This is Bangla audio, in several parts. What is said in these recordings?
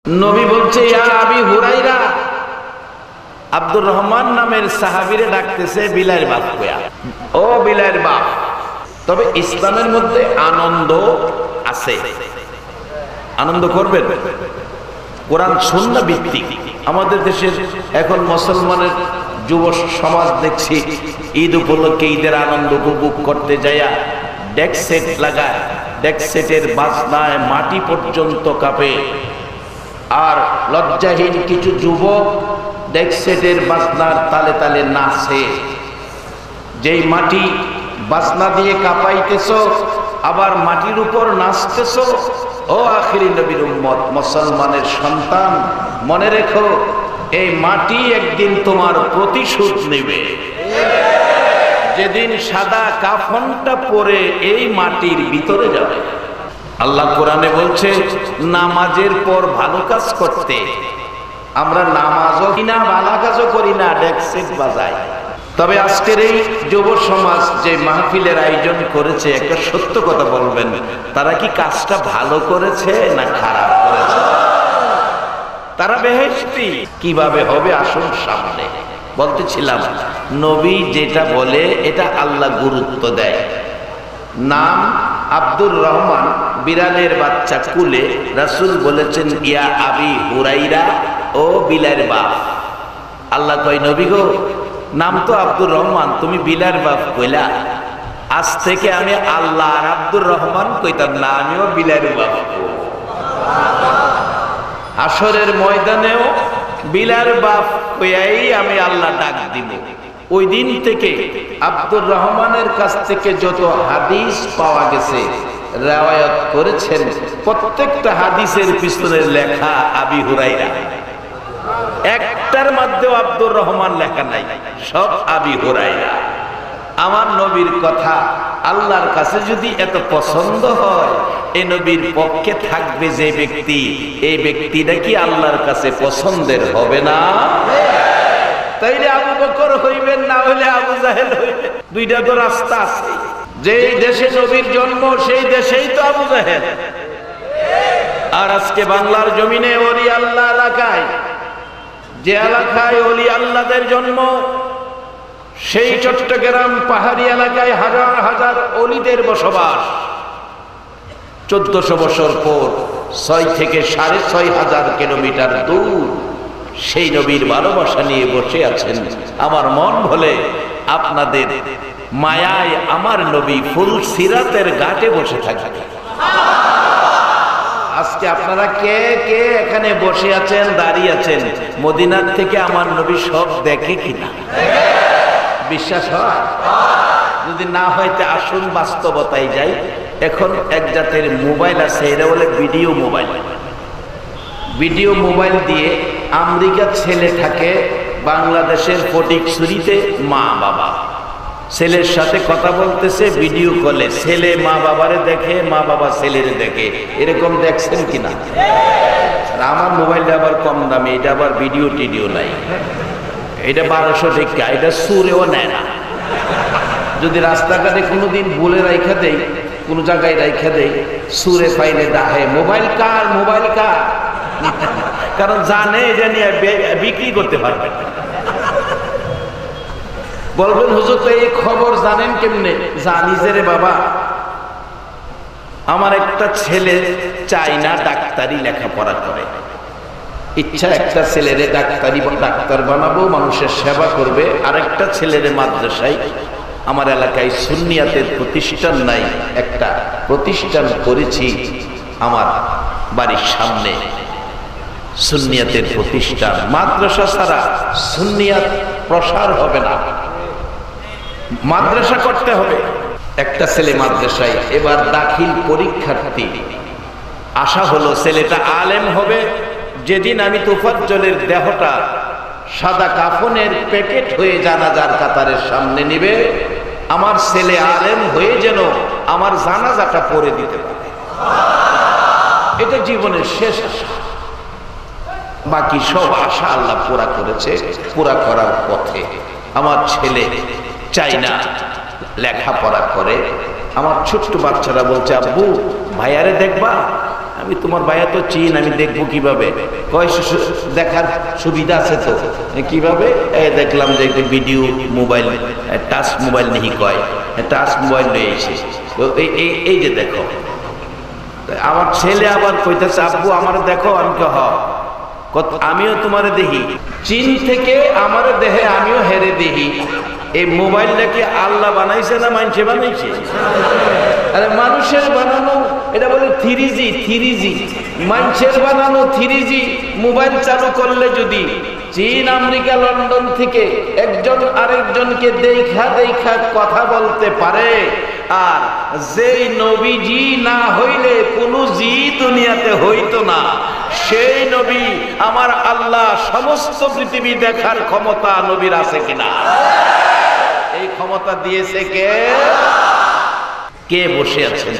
নবী বলছে ইয়া আবি হুরাইরা, আব্দুর রহমান নামের সাহাবীরে ডাকতেছে বিলায়ের বাপ কয়া। ও বিলায়ের বাপ, তবে ইসলামের মধ্যে আনন্দ আছে, আনন্দ করবেন। কোরআন সুন্নাহ ভিত্তিক। আমাদের দেশের এখন মুসলমানের যুব সমাজ দেখছি ঈদ উপলক্ষে ঈদের আনন্দ উপভোগ করতে যাইয়া ডেক সেট লাগায়, ডেক সেটের বাজনায় মাটি পর্যন্ত কাঁপে। আর লজ্জাহীন কিছু যুবক ডেক সেটের বাজনার তালে তালে নাচে। যেই মাটি বাজনা দিয়ে কাঁপাইতেছ, আবার মাটির উপর নাচতেছ। ও আখিরি নবীর উম্মত, মুসলমানের সন্তান, মনে রেখো এই মাটি একদিন তোমার প্রতিশোধ নেবে। যেদিন সাদা কাফনটা পরে এই মাটির ভিতরে যাবে। আল্লাহ কোরআনে বলছে নামাজের পর ভালো কাজ করতে। আমরা নামাজও কিনা ভালো কাজও করি না, ডেক সেট বাজাই। তবে আজকের এই যুব সমাজ যে মাহফিলের আয়োজন করেছে, একটা সত্য কথা বলবেন, তারা কি কাজটা ভালো করেছে না খারাপ করেছে? তারা বেহেশতি কিভাবে হবে আসুন সামনে। বলতেছিলাম নবী যেটা বলে এটা আল্লাহ গুরুত্ব দেয়। নাম আব্দুর রহমান, বিড়ালের বাচ্চা কুলে রাসূল বলেছেন ইয়া আবি হুরাইরা, ও বিলায়ের বাপ। আল্লাহ কয় নবী গো, নাম তো আব্দুর রহমান, তুমি বিলায়ের বাপ কইলা, আজ থেকে আমি আল্লাহ আর আব্দুর রহমান কইতাম না, আমিও বিলায়ের বাপ। হাসরের ময়দানেও বিলায়ের বাপ কইয়াই আমি আল্লাহ ডাক দিব। ওই দিন থেকে আব্দুর রহমানের কাছ থেকে যত হাদিস পাওয়া গেছে, রিওয়ায়াত করেছেন, প্রত্যেকটা হাদিসের পিছনে লেখা আবি হুরাইরা। একটার মধ্যেও আব্দুর রহমান লেখা নাই, সব আবি হুরাইরা। আমার নবীর কথা আল্লাহর কাছে যদি এত পছন্দ হয়, এই নবীর পক্ষে থাকবে যে ব্যক্তি, এই ব্যক্তিটা কি আল্লাহর কাছে পছন্দের হবে না? তাইলে আবু বকর হইবেন, না হইলে আবু জাহেল হইবেন। দুইটা তো রাস্তা আছে। যেই দেশে নবীর জন্ম সেই দেশেই তো আবু জাহেল। আর আজকে বাংলার জমিনে ওলি আল্লাহ এলাকায়, যে এলাকায় ওলি আল্লাহদের জন্ম, সেই চট্টগ্রাম পাহাড়ি এলাকায় হাজার হাজার ওলিদের বসবাস। 1400 বছর পর 6 থেকে 6500 কিলোমিটার দূর সেই নবীর ভালোবাসা নিয়ে বসে আছেন। আমার মন বলে আপনাদের মায়ায় আমার নবী ফুল সিরাতের ঘাটে বসে থাকবে। আজকে আপনারা কে কে এখানে বসে আছেন, দাঁড়িয়ে আছেন, মদিনার থেকে আমার নবী সব দেখে কিনা? বিশ্বাস হয়? যদি না হয়তো আসুন বাস্তবতায় যাই। এখন এক জাতের মোবাইল আছে, এরা বলে ভিডিও মোবাইল। ভিডিও মোবাইল দিয়ে আমেরিকার ছেলে থাকে বাংলাদেশের ফটিকছড়িতে, মা বাবা ছেলের সাথে কথা বলতেছে ভিডিও কলে। ছেলে মা বাবারে দেখে, মা বাবা ছেলেরে দেখে। এরকম দেখছেন কিনা? আর আমার মোবাইলটা আবার কম দামি, এটা আবার ভিডিও টিডিও নাই। এটা 1200 টাকা, এটা সুরেও নেয় না। যদি রাস্তাঘাটে কোনোদিন বলে রাইখা দেই, কোনো জায়গায় রাইখা দেই, সুরে পাইলে ডাহে মোবাইল কার, মোবাইল কার। কারণ জানে এটা নিয়ে বিক্রি করতে পারবে। বলবেন হুজুর তো এই খবর জানেন কেমনে? জানি যে রে বাবা, আমার একটা ছেলে চাই না ডাক্তারি লেখাপড়া করে। ইচ্ছা একটা ছেলেরে ডাক্তার বানাবো, মানুষের সেবা করবে। আরেকটা ছেলেরে মাদ্রাসায়, আমার এলাকায় সুন্নিয়াতের প্রতিষ্ঠান নাই, একটা প্রতিষ্ঠান করেছি আমার বাড়ির সামনে, সুন্নিয়াতের প্রতিষ্ঠান। মাদ্রাসা ছাড়া সুন্নিয়াত প্রসার হবে না, মাদ্রাসা করতে হবে। একটা ছেলে মাদ্রাসায় এবার দাখিল পরীক্ষার্থী। আশা হলো ছেলেটা আলেম হবে। যেদিন আমি তোফাজ্জলের দেহটা সাদা কাফনের প্যাকেট হয়ে জানাজার কাতারের সামনে নিবে, আমার ছেলে আলেম হয়ে যেন আমার জানাজাটা পড়ে দিতে পারে। এটা জীবনের শেষ আশা। বাকি সব আশা আল্লাহ পুরা করেছে, পুরা করার পথে। আমার ছেলে চাই না লেখাপড়া করে। আমার ছোট্ট বাচ্চারা বলছে আব্বু ভাইয়ারে দেখবা, আমি তোমার ভাইয়া তো চিন, আমি দেখবো কিভাবে? কয় দেখার সুবিধা আছে তো, কিভাবে? দেখলাম যে একটা ভিডিও মোবাইল, টাচ মোবাইল নেই, কয় টাচ মোবাইল নিয়ে এসে তো এই যে দেখো। আমার ছেলে আবার কইতেছে আব্বু আমার দেখো। আমি আমিও তোমারে দেখি, চীন থেকে আমার দেহে আমিও হেরে দেখি। এই মোবাইলটা কি আল্লাহ বানাইছে না মানুষে বানাইছে? আরে মানুষের বানানো, এটা বলে 3G। মানুষের বানানো 3G মোবাইল চালু করলে যদি চীন, আমেরিকা, লন্ডন থেকে একজন আরেকজনকে দেখা কথা বলতে পারে, আর যেই নবীজি না হইলে কোনো জি দুনিয়াতে হইতো না, সেই নবী আমার আল্লাহ সমস্ত পৃথিবী দেখার ক্ষমতা নবীর আছে কিনা? এই ক্ষমতা দিয়েছে কে? কে বসে আছেন,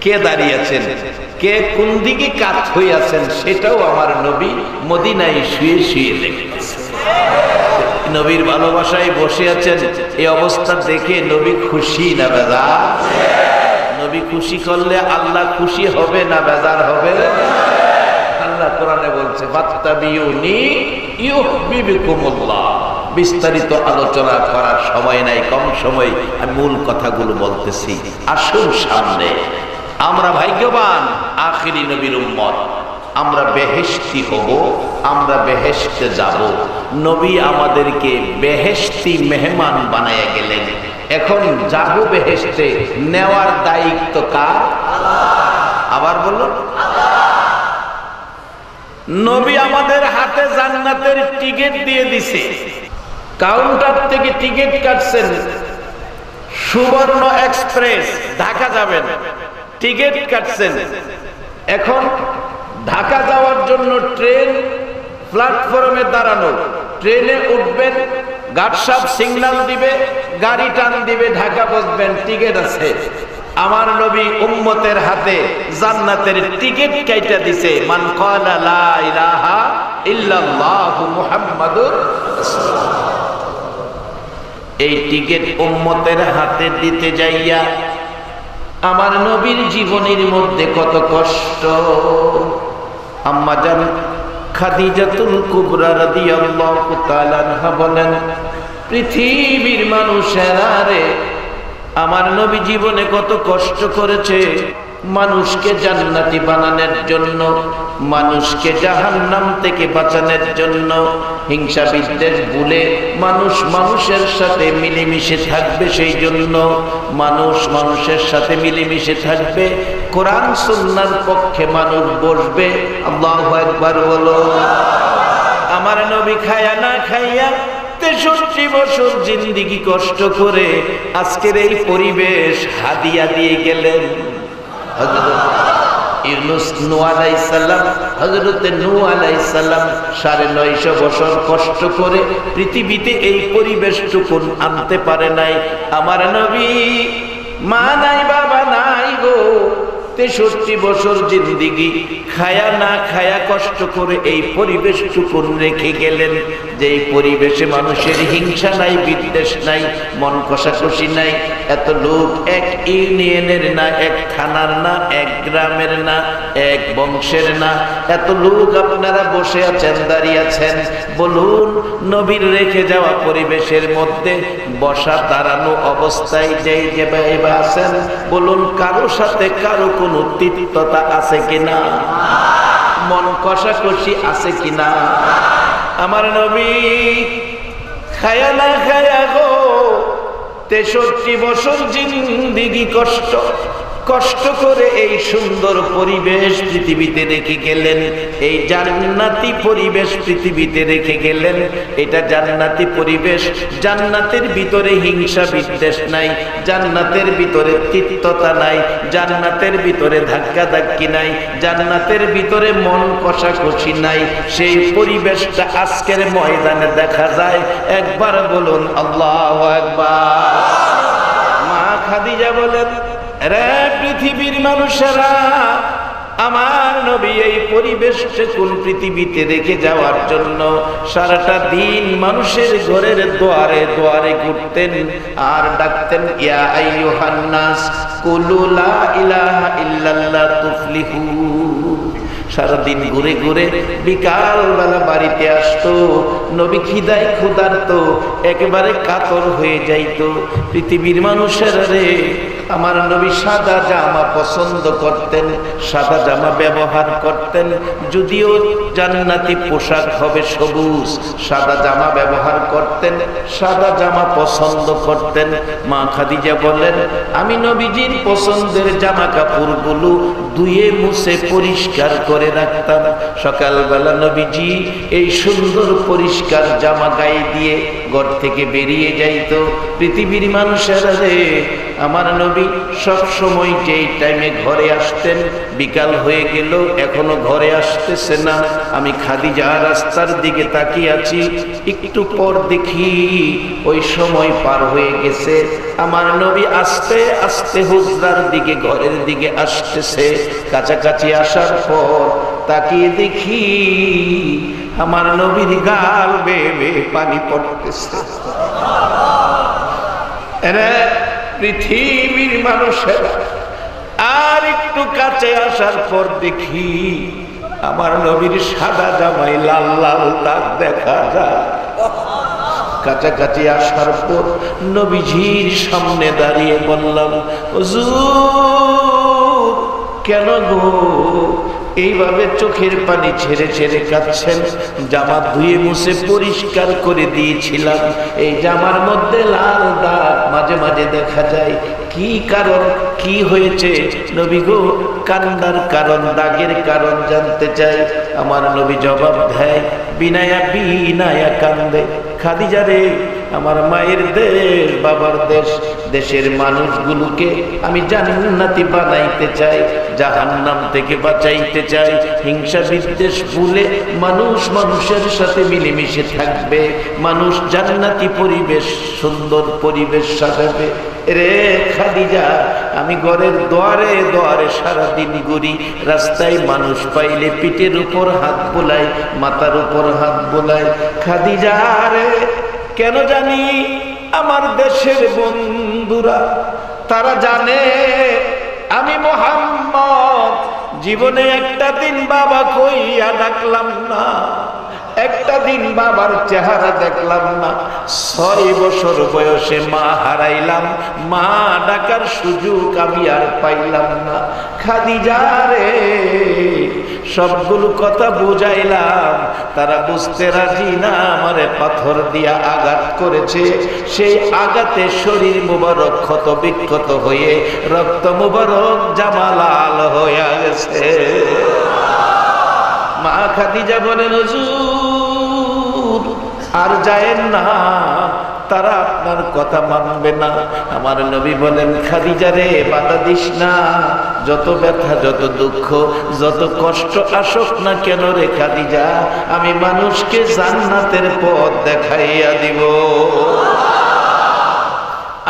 কে দাঁড়িয়ে আছেন, কে কোন দিকে কাত হয়ে আছেন, সেটাও আমার নবী মদিনায় শুয়ে দেখতেছে। নবীর ভালোবাসায় বসে আছেন। এই অবস্থা দেখে নবী খুশি না বেজার? নবী খুশি করলে আল্লাহ খুশি হবে না বেজার হবে? আল্লাহ কোরআনে বলছে ফাত্তাবিউনি ইউহিব্বুকুমুল্লাহ। বিস্তারিত আলোচনা করার সময় নাই, কম সময় আমি মূল কথাগুলো বলতেছি। আসুন সামনে, আমরা ভাগ্যবান আখিরি নবীর উম্মত, আমরা বেহেশতি হব, আমরা বেহেশতে যাব। নবী আমাদেরকে বেহেশতি মেহমান বানায়া গেলেন। এখন যাব বেহেশতে, নেওয়ার দায়িত্ব কার? আবার বলুন, নবী আমাদের হাতে জান্নাতের টিকিট দিয়ে দিছে। কাউন্টার থেকে টিকিট কাটছেন, সুবর্ণ এক্সপ্রেস ঢাকা যাবেন, টিকিট কাটছেন। এখন ঢাকা যাওয়ার জন্য ট্রেন প্ল্যাটফর্মে দাঁড়ানো, ট্রেনে উঠবেন, গার্ড সাহেব সিগন্যাল দিবে, গাড়ি টান দিবে, ঢাকা বসবেন, টিকিট আছে। আমার নবী উম্মতের হাতে জান্নাতের টিকিট কাইটা দিছে। মান ক্বালা লা ইলাহা ইল্লাল্লাহু মুহাম্মাদুর রাসূলুল্লাহ। এই টিকিট উম্মতের হাতে দিতে যাইয়া আমার নবীর জীবনের মধ্যে কত কষ্ট। আম্মা জান খাদিজাতুল কুবরা রাদিয়াল্লাহু তাআলা আনহা বলেন, পৃথিবীর মানুষেরা রে, আমার নবী জীবনে কত কষ্ট করেছে মানুষকে জান্নাতি বানানোর জন্য, মানুষকে জাহান্নাম থেকে বাঁচানোর জন্য। হিংসা বিদ্বেষ ভুলে মানুষ মানুষের সাথে মিলেমিশে থাকবে, সেই জন্য মানুষ মানুষের সাথে মিলেমিশে থাকবে। কোরআন সুন্নাহর পক্ষে মানুষ বসবে। আল্লাহু আকবার বলো। আমার নবী খায়া না খাইয়া 63 বছর জিন্দেগি কষ্ট করে আজকের এই পরিবেশ হাদিয়া দিয়ে গেলেন। নূহ আলাইহিস সালাম, হযরত নূহ আলাইহিস সালাম 950 বছর কষ্ট করে পৃথিবীতে এই পরিবেশটুকু আনতে পারে নাই। আমার নবী মা নাই, বাবা নাই গো, 63 বছর জিন্দেগি খায়া না খায়া কষ্ট করে এই পরিবেশটুকু রেখে গেলেন, যে এই পরিবেশে মানুষের হিংসা নাই, বিদ্বেষ নাই, মন কষাকষি নাই। এত লোক এক ইউনিয়নের না, এক থানার না, এক গ্রামের না, এক বংশের না, এত লোক আপনারা বসে আছেন, দাঁড়িয়ে আছেন। বলুন, নবীর রেখে যাওয়া পরিবেশের মধ্যে বসা দাঁড়ানো অবস্থায় যেই যে ভাইবা আছেন, বলুন কারো সাথে কারো কোনো তিক্ততা আছে কিনা? মন কষাকষি আছে কিনা? আমার নবী খায়া না খায়া গো 63 বছর জিন্দেগি কষ্ট করে এই সুন্দর পরিবেশ পৃথিবীতে রেখে গেলেন। এই জান্নাতি পরিবেশ পৃথিবীতে রেখে গেলেন। এটা জান্নাতি পরিবেশ, জান্নাতের ভিতরে হিংসা বিদ্বেষ নাই, জান্নাতের ভিতরে তিক্ততা নাই, জান্নাতের ভিতরে ধাক্কাধাক্কি নাই, জান্নাতের ভিতরে মন কষাকষি নাই। সেই পরিবেশটা আজকের ময়দানে দেখা যায়। একবার বলুন আল্লাহু আকবার। মা খাদিজা বলেন, রে পৃথিবীর মানুষেরা, আমার নবী এই পরিবেশটা কোন পৃথিবীতে রেখে যাওয়ার জন্য সারাটা দিন মানুষের ঘরের দুয়ারে দুয়ারে ঘুরতেন আর ডাকতেন, ইয়া আইয়ুহান নাস কুলু লা ইলাহা ইল্লাল্লাহ তুফলিহু। সারাদিন ঘুরে ঘুরে বিকালবেলা বাড়িতে আসতো। নবী খিদায় ক্ষুধার্ত একেবারে কাতর হয়ে যাইতো। পৃথিবীর মানুষেরা রে, আমার নবী সাদা জামা পছন্দ করতেন, সাদা জামা ব্যবহার করতেন। যদিও জান্নাতি পোশাক হবে সবুজ, সাদা জামা ব্যবহার করতেন, সাদা জামা পছন্দ করতেন। মা খাদিজা বলেন, আমি নবীজির পছন্দের জামা কাপড়গুলো ধুয়ে মুছে পরিষ্কার করে রাখতাম। সকালবেলা নবীজি এই সুন্দর পরিষ্কার জামা গায়ে দিয়ে ঘর থেকে বেরিয়ে যাইত। পৃথিবীর মানুষেরা রে, আমার নবী সব সময় যেই টাইমে ঘরে আসতেন, বিকাল হয়ে গেল এখনো ঘরে আসতেছে না। আমি খাদিজা রাস্তার দিকে তাকিয়ে আছি, একটু পর দেখি ওই সময় পার হয়ে গেছে। আমার নবী আস্তে আস্তে হুজরার দিকে, ঘরের দিকে আসতেছে। কাছাকাছি আসার পর তাকিয়ে দেখি আমার নবীর গাল বেয়ে বেয়ে পানি পড়তেছে। পৃথিবীর মানুষেরা, আর একটু কাছে আসার পর দেখি আমার নবীর সাদা জামাই লাল লাল দাগ দেখা যায়। কাছাকাছি আসার পর নবীজির সামনে দাঁড়িয়ে বললাম, হুজুর কেন গো এইভাবে চোখের পানি ছেড়ে ছেড়ে কাঁদছেন? জামা ধুয়ে মুছে পরিষ্কার করে দিয়েছিলাম, এই জামার মধ্যে লাল দাগ মাঝে মাঝে দেখা যায়, কি কারণ, কি হয়েছে? নবী গো কান্নার কারণ, দাগের কারণ জানতে চাই। আমার নবী জবাব দেয়, বিনায়া বিনায়া কান্দে। খাদিজা রে, আমার মায়ের দেশ, বাবার দেশ, দেশের মানুষগুলোকে আমি জান্নাতি বানাইতে চাই, জাহান্নাম থেকে বাঁচাইতে চাই। হিংসা বিদ্বেষ ভুলে মানুষ মানুষের সাথে মিলেমিশে থাকবে, মানুষ জান্নাতি পরিবেশ, সুন্দর পরিবেশ সাজাবে। রে খাদিজা, আমি ঘরের দোয়ারে দোয়ারে সারাদিন ঘুরি, রাস্তায় মানুষ পাইলে পিঠের উপর হাত বোলাই, মাথার উপর হাত বোলাই। খাদিজা রে, কেন জানি আমার দেশের বন্ধুরা তারা জানে আমি মুহাম্মদ। জীবনে একটা দিন বাবা কইয়া ডাকলাম না, একটা দিন বাবার চেহারা দেখলাম না। 6 বছর বয়সে মা হারাইলাম, মা ডাকার সুযোগ আমি আর পাইলাম না। খাদিজা রে, সবগুলো কথা বুঝাইলাম, তারা বুঝতে রাজি না। আমারে পাথর দিয়া আঘাত করেছে, সেই আঘাতে শরীর মুবারক ক্ষত বিক্ষত হয়ে রক্ত মুবারক জামা লাল হয়ে গেছে। মা খাদিজা বলেন, হুজুর আর যায়েন না, তারা আপনার কথা মানবে না। আমার নবী বলেন, খাদিজা রে বাধা দিস না, যত ব্যথা, যত দুঃখ, যত কষ্ট আসুক না কেন রে খাদিজা, আমি মানুষকে জান্নাতের পথ দেখাইয়া দিব।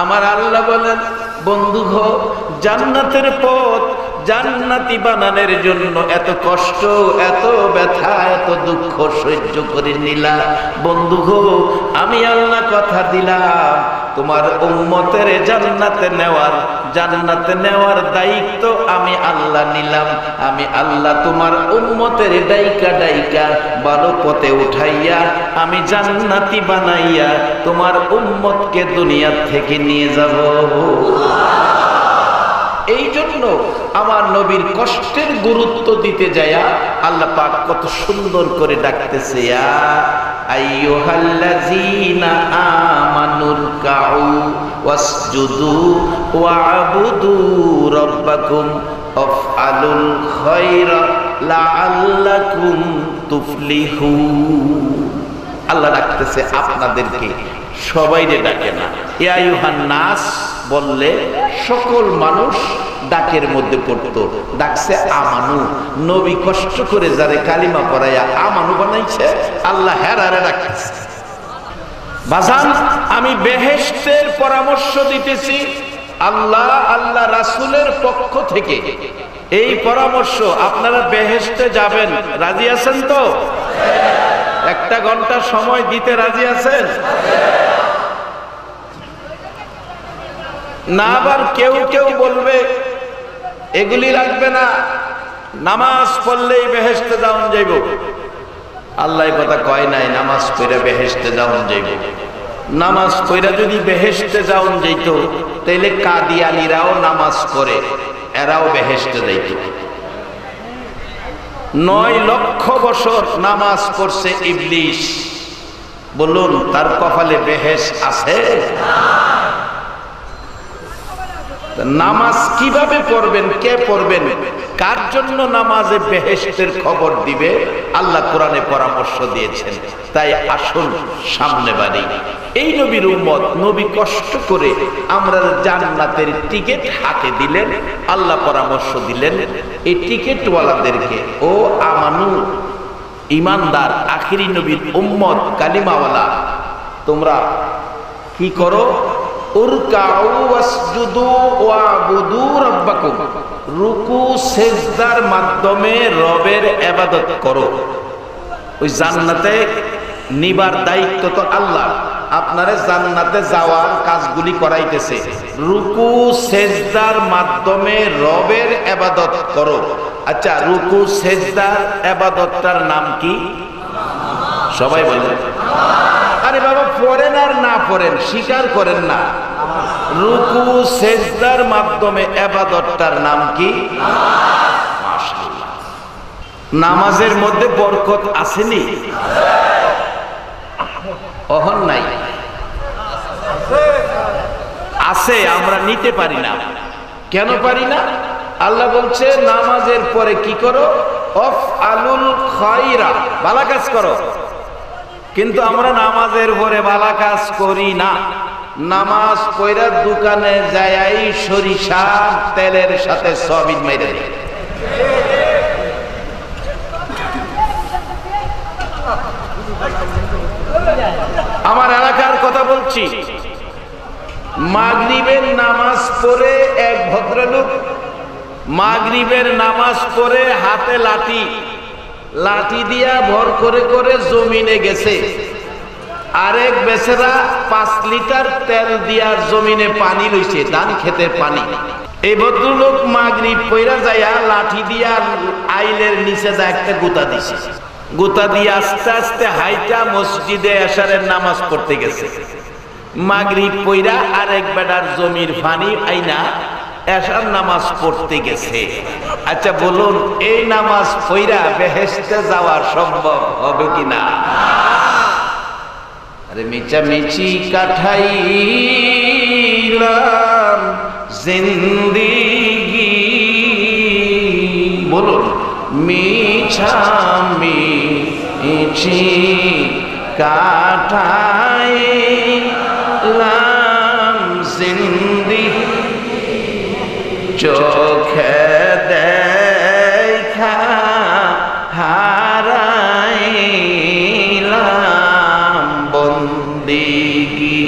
আমার আল্লাহ বলেন, বন্ধু গো, জান্নাতের পথ জান্নাতি বানানোর জন্য এত কষ্ট, এত ব্যথা, এত দুঃখ সহ্য করে নিলা। বন্ধু গো, আমি আল্লাহ কথা দিলাম, তোমার উম্মতের জান্নাতে নেওয়ার দায়িত্ব আমি আল্লাহ নিলাম। আমি আল্লাহ তোমার উম্মতের ডাইকা ডাইকা ভালো পথে উঠাইয়া আমি জান্নাতি বানাইয়া তোমার উম্মতকে দুনিয়া থেকে নিয়ে যাব। এই জন্য আমার নবীর কষ্টের গুরুত্ব দিতে যায়া আল্লাহ পাক কত সুন্দর করে ডাকতেছে, ইয়া আইয়ুহাল্লাযীনা আমানুর কাউ ওয়াসজুদু ওয়া'বুদু রাব্বাকুম আফআলুল খায়রা লাআল্লাকুম তুফলিহুন। আল্লাহ ডাকতেছে আপনাদেরকে, সবাইরে ডাকে না। ইয়া আইয়ুহান নাস বললে সকল মানুষ ডাকের মধ্যে পড়তো, ডাকছে আমানু। নবী কষ্ট করে যারে কালিমা পড়াইয়া আমানু বানাইছে, আল্লাহ হেরারে ডাকতেছে। বাজান, আমি বেহেশতের পরামর্শ দিতেছি আল্লাহ রাসূলের পক্ষ থেকে। এই পরামর্শ, আপনারা বেহেশতে যাবেন, রাজি আছেন তো? 1 ঘন্টা সময় দিতে রাজি আছেন না? আবার কেউ কেউ বলবে এগুলি লাগবে না, নামাজ পড়লেই বেহেশতে যাওন যাইব। আল্লাহ কথা কয় নাই নামাজ পড়ে বেহেশতে যাওন যাইব। নামাজ পড়া যদি বেহেশতে যাওন যাইত তাইলে কাদিয়ানীরাও নামাজ পড়ে, এরাও বেহেশতে যাইত। 9 লক্ষ বছর নামাজ পড়ছে ইবলিস, বলুন তার কপালে বেহেশ আছে? নামাজ কিভাবে পড়বেন, কে পড়বেন, কার জন্য নামাজে বেহেশতের খবর দিবে আল্লাহ কোরআনে পরামর্শ দিয়েছেন। তাই আসুন সামনে বাড়ি। এই নবীর উম্মত, নবী কষ্ট করে আমরা জান্নাতের টিকিট হাতে দিলেন। আল্লাহ পরামর্শ দিলেন এই টিকিটওয়ালাদেরকে, ও আমানু ইমানদার আখিরি নবীর উম্মত কালিমাওয়ালা, তোমরা কি করো? উরকাউ ওয়াসজুদু ওয়াবুদু রাব্বাকুম, রুকু সিজদার মাধ্যমে রবের ইবাদত করো। ওই জান্নাতে নিবার দায়িত্ব তো আল্লাহ, আপনারে জান্নাতে যাওয়ার কাজগুলি করাইতেছে। রুকু সিজদার মাধ্যমে রবের ইবাদত করো। আচ্ছা, রুকু সিজদার ইবাদতটার নাম কি? সবাই বলেন। আরে বাবা, পড়েন আর না পড়েন, স্বীকার করেন না। রুকু সিজদার মাধ্যমে ইবাদতটার নাম কি? মাশাআল্লাহ। নামাজের মধ্যে বরকত আসেনি? অহন নাই? আছে, আমরা নিতে পারি না। কেন পারি না? আল্লাহ বলছে নামাজের পরে কি করো? আফআলুল খায়রা, ভালো কাজ করো। কিন্তু আমরা নামাজের পরে ভালো কাজ করি না। নামাজ পড়া দোকানে যাই সরিষার তেলের সাথে সয়াবিন মেরে দিই। আমার এলাকার কথা বলছি, মাগরিবের নামাজ পড়ে এক ভদ্রলোক মাগরিবের নামাজ পড়ে হাতে লাঠি দিয়া ভর করে করে জমিনে গেছে। আরেক বেচারা 5 লিটার তেল দিয়া জমিনে পানি লইছে, ধান খেতের পানি। এই ভদ্রলোক মাগরিব পইরা যাইয়া লাঠি দিয়া আইলের নিচে যা একটা গুতা দিছে। গুতা দিয়ে আস্তে আস্তে হাইটা মসজিদে এশারের নামাজ পড়তে গেছে। মাগরিব পইরা আরেক বেটার জমির পানি আইনা এশার নামাজ পড়তে গেছে। আচ্ছা বলুন, এই নামাজ পইরা বেহেশতে যাওয়া সম্ভব হবে কিনা? আরে মিছামিছি কাটাইলাম জিন্দেগি, বলুন মিছামিছি কাটাইলাম জিন্দেগি, চোখে দেখা হারাইলাম বন্দিগি।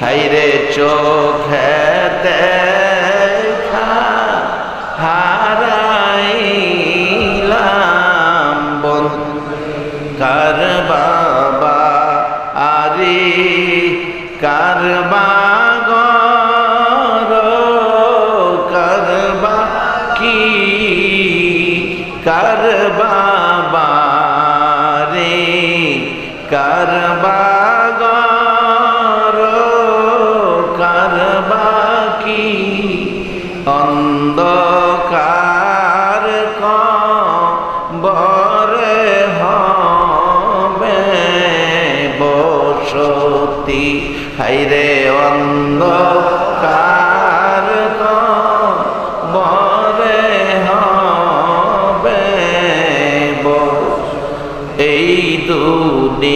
হাইরে চোখে দেখা হারাইলাম কার বাবা আরে কার কার বাবা রে কার বাগর কার বাকি অন্ধকার কবরে হবে বসতি। হাইরে অন্ধকার কবরে এই দুনিয়া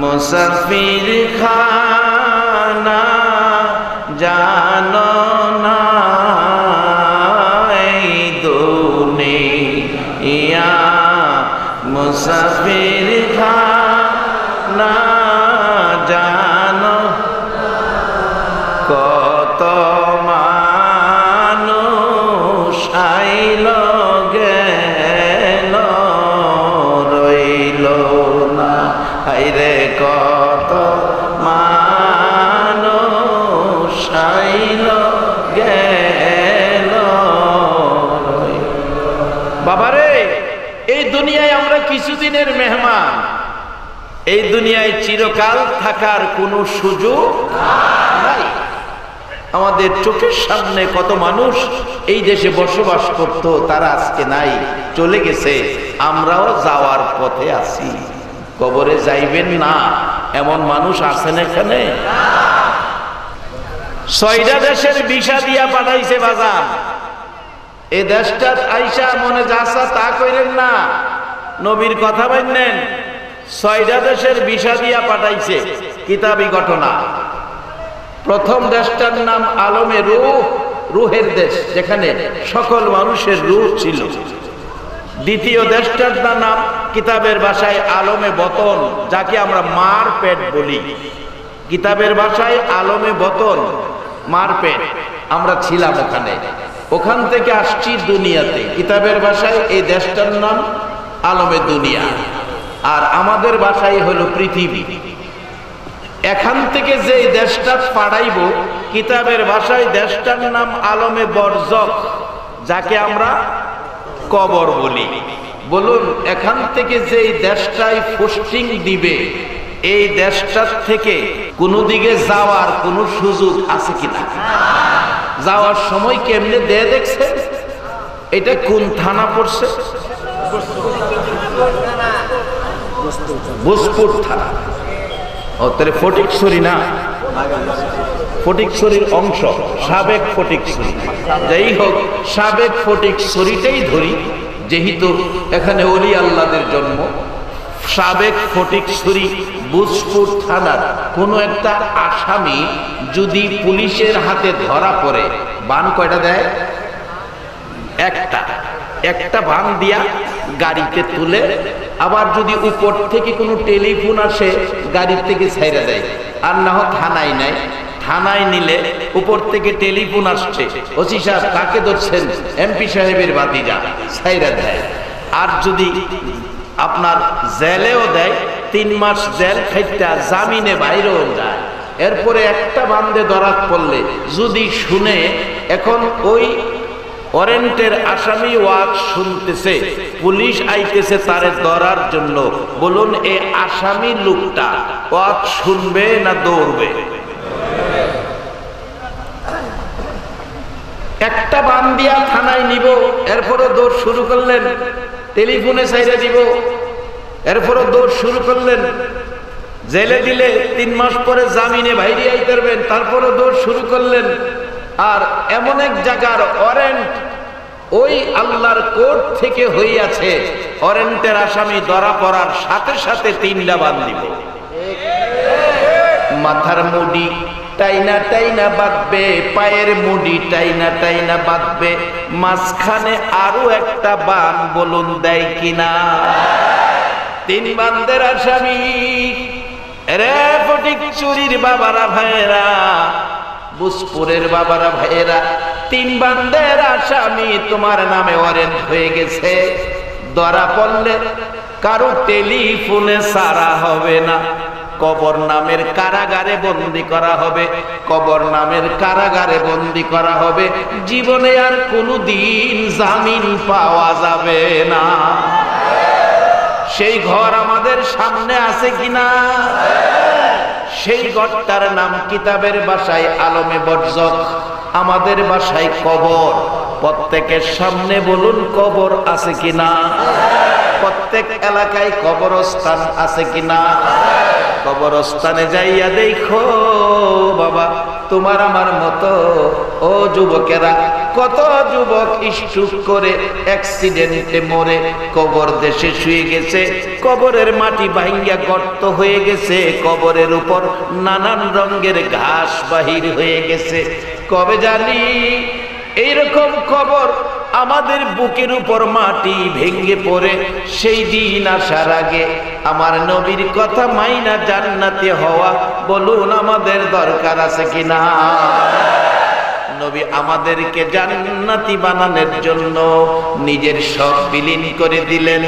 মুসাফির খানা জানো না, এই দুনিয়া মুসাফির খানা জানো, কত মানুষ আইল গেল রইল না। হাইরে কত মানুষ আইল গেল আমরা কিছুদিনের মেহমান, এই দুনিয়ায় চিরকাল থাকার কোনো সুযোগ নাই। আমাদের চোখের সামনে কত মানুষ এই দেশে বসবাস করত, তারা আজকে নাই, চলে গেছে। আমরাও যাওয়ার পথে আছি। কবরে যাইবেন না এমন মানুষ আছেন এখানে? 6টা দেশের ভিসা দিয়া পাঠাইছে বাজার। এই দেশটা আইসা মনে যাচ্ছে তা কইরেন না, নবীর কথা বললেন। 6টা দেশের ভিসা দিয়া পাঠাইছে, কিতাবী ঘটনা। প্রথম দেশটার নাম আলমে রূহ, রুহের দেশ, যেখানে সকল মানুষের রূহ ছিল। দ্বিতীয় দেশটার নাম কিতাবের ভাষায় আলমে বতন, যাকে আমরা মার পেট বলি। কিতাবের ভাষায় আলমে বতন, মার পেট। আমরা ছিলাম ওখানে, ওখান থেকে আসছি দুনিয়াতে। কিতাবের ভাষায় এই দেশটার নাম আলমে দুনিয়া, আর আমাদের ভাষায় হলো পৃথিবী। এখান থেকে যে দেশটা পাঠাইব, কিতাবের ভাষায় দেশটার নাম আলমে বরজখ, যাকে আমরা কবর বলি। বলুন, এখান থেকে যে দেশটায় পোস্টিং দিবে, এই দেশটার থেকে কোনো দিকে যাওয়ার কোনো সুযোগ আছে কিনা? যাওয়ার সময় কেমনে দেয় দেখছে? এটা কোন থানা পড়ছে? ভোজপুর থানা। ও তাহলে ফটিকছড়ি না, ফটিকছড়ির অংশ, সাবেক ফটিকছড়ি। যাই হোক, সাবেক ফটিকছড়িটাই ধরি, যেহেতু এখানে ওলি আল্লাহদের জন্ম। সাবেক ফটিকছড়ি ভোজপুর থানার কোনো একটা আসামি যদি পুলিশের হাতে ধরা পড়ে, বান কয়টা দেয়? একটা বান দিয়া গাড়িতে তুলে, আবার যদি উপর থেকে কোনো টেলিফোন আসে গাড়ির থেকে ছাইরা দেয়। আর না হোক থানায় নাই, থানায় নিলে উপর থেকে টেলিফোন আসছে, ওসি সাহেব কাকে ধরছেন? এমপি সাহেবের ভাতিজা, ছাইরা দেয়। আর যদি আপনার জেলেও দেয়, 3 মাস জেল খাইটা জামিনে বাইরেও যায়। এরপরে একটা বান্দে ধরা পড়লে যদি শুনে, এখন ওই ওয়ারেন্টের আসামি ওয়াজ শুনতেছে, পুলিশ আইতেছে তারে ধরার জন্য। বলুন, এই আসামি লোকটা ওয়াজ শুনবে না দৌড়বে? একটা বান দিয়া থানায় নিব, এরপরও দৌড় শুরু করলেন। টেলিফোনে ছাইরা দিব, এরপরও দৌড় শুরু করলেন। জেলে দিলে 3 মাস পরে জামিনে বাইরে আইতে পারবেন, তারপরও দৌড় শুরু করলেন। আর এমন এক জায়গার ওয়ারেন্ট ওই আল্লাহর কোর্ট থেকে হইয়াছে, ওয়ারেন্টের আসামি ধরা পড়ার সাথে সাথে 3টা বান দিব। মাথার মুডি টাইনা টাইনা বাঁধবে, পায়ের মুডি টাইনা টাইনা বাঁধবে, মাঝখানে আরো একটা বান। বলুন দেয় কিনা? 3 বান্দের আসামি। রে ফটিকছড়ির বাবারা ভাইয়েরা, ভোজপুরের বাবারা ভাইয়েরা, 3 বান্দের আসামি তোমার নামে ওয়ারেন্ট হয়ে গেছে। ধরা পড়লে কারো টেলিফোনে সারা হবে না, কবর নামের কারাগারে বন্দী করা হবে। কবর নামের কারাগারে বন্দী করা হবে। জীবনে আর কোনোদিন জামিন পাওয়া যাবে না। সেই ঘর আমাদের সামনে আছে কিনা? সেই ঘরটার নাম কিতাবের ভাষায় আলমে বরজখ, আমাদের ভাষায় কবর। প্রত্যেকের সামনে বলুন, কবর আছে কিনা? প্রত্যেক এলাকায় কবরস্থান আছে কিনা? কবরস্থানে যাইয়া দেখো বাবা, তোমার আমার মতো ও যুবকেরা, কত যুবক স্ট্রোক করে অ্যাক্সিডেন্টে মরে কবর দেশে শুয়ে গেছে। কবরের মাটি ভাঙ্গিয়া গর্ত হয়ে গেছে, কবরের উপর নানান রঙের ঘাস বাহির হয়ে গেছে। কবে জানি এইরকম কবর আমাদের বুকের উপর মাটি ভেঙ্গে পড়ে, সেই দিন আসার আগে আমার নবীর কথা মাইনা জান্নাতে হওয়া, বলুন আমাদের দরকার আছে কিনা? নবী আমাদেরকে জান্নাতি বানানোর জন্য নিজের সব বিলীন করে দিলেন।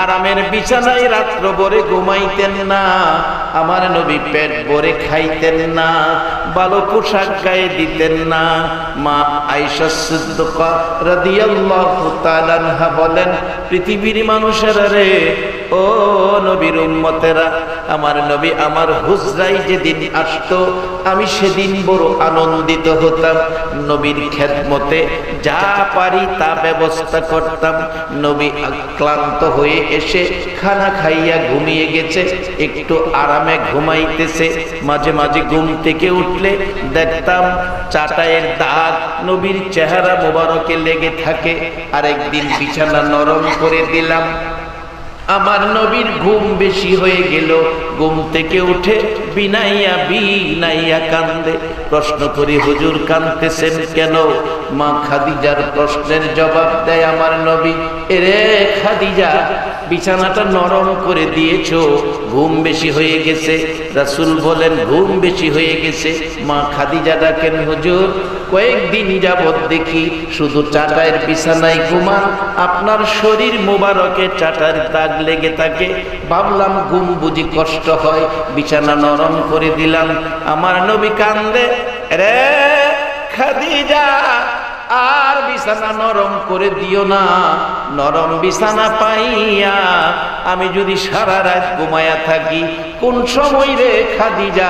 আরামের বিছানায় রাত্র ভরে ঘুমাইতেন না, আমার নবী পেট ভরে খাইতেন না, ভালো পোশাক গায়ে দিতেন না। মা আয়েশা সিদ্দিকা রাদিয়াল্লাহু তাআলা আনহা বলেন, পৃথিবীর মানুষেরা রে, ও নবীর উম্মতেরা, আমার নবী আমার হুজরায় যেদিন আসতো আমি সেদিন বড় আনন্দিত হতাম। নবীর খেদমতে যা পারি তা ব্যবস্থা করতাম। নবী ক্লান্ত হয়ে এসে খানা খাইয়া ঘুমিয়ে গেছে, একটু আরামে ঘুমাইতেছে। মাঝে মাঝে ঘুম থেকে উঠলে দেখতাম চাটাইয়ের দাগ নবীর চেহারা মোবারকে লেগে থাকে। আরেকদিন বিছানা নরম করে দিলাম, আমার নবীর ঘুম বেশি হয়ে গেল। ঘুম থেকে উঠে বিনাইয়া বিনাইয়া কান্দে। প্রশ্ন করি, হুজুর কাঁদতেছেন কেন? মা খাদিজার প্রশ্নের জবাব দেয় আমার নবী, এরে খাদিজা, বিছানাটা নরম করে দিয়েছো, ঘুম বেশি হয়ে গেছে। রাসূল বলেন, ঘুম বেশি হয়ে গেছে? মা খাদিজা ডাকেন, হুজুর কয়েকদিন যাবৎ দেখি শুধু চাটাইয়ের বিছানায় ঘুমান, আপনার শরীর মোবারকে চাটার দাগ লেগে থাকে। ভাবলাম ঘুম বুঝি কষ্ট হয়, বিছানা নরম করে দিলাম। আমার নবী কান্দে, রে খাদিজা, আর বিছানা নরম করে দিও না। নরম বিছানা পাইয়া আমি যদি সারা রাত ঘুমায়া থাকি, কোন সময় রে খাদিজা